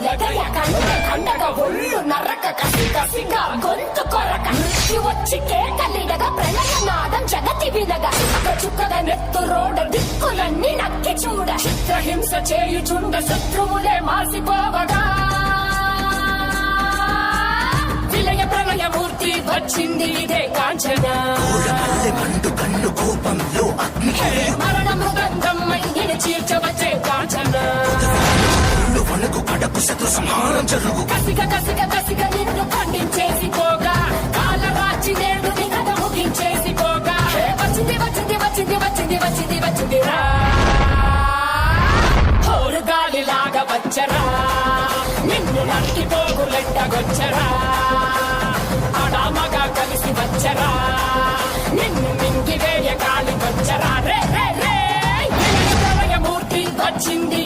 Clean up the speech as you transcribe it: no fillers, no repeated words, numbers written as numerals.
లెగయ కండె కండగా ఒళ్ళు నరక కసి కసిగా గొంతు కొరక మృత్యు వచ్చి కేకలిడగా ప్రళయనాదం జగతి వినగా చుక్కగా నెత్తు రోడ దిక్కులన్నీ నక్కి చూడ చిత్రహింస చేయుచుండ శత్రువులే మాసిపోవగా విలయ ప్రళయమూర్తి వచ్చింది ఇదే కాంచన కన్ను కోపంలో మరణ మృదంగం మయ్యని చీల్చవచ్చే కాంచన వనకు కడపు శత్రు సంహారం జరుగు కసిగ కసిగ కసిగ నిన్ను ఖండించేసి పోగా కాలరాచి నేడు నీ కథ ముగించేసి పోగా వచ్చింది వచ్చింది వచ్చింది వచ్చింది వచ్చింది వచ్చింది రా హోరు గాలిలాగా వచ్చరా నిన్ను నరికి పోగులెట్టగొచ్చరా ఆడామగా కలిసి వచ్చరా నిన్ను మింగి వేయ గాలి వచ్చరా రే రే రే ప్రళయమూర్తి వచ్చింది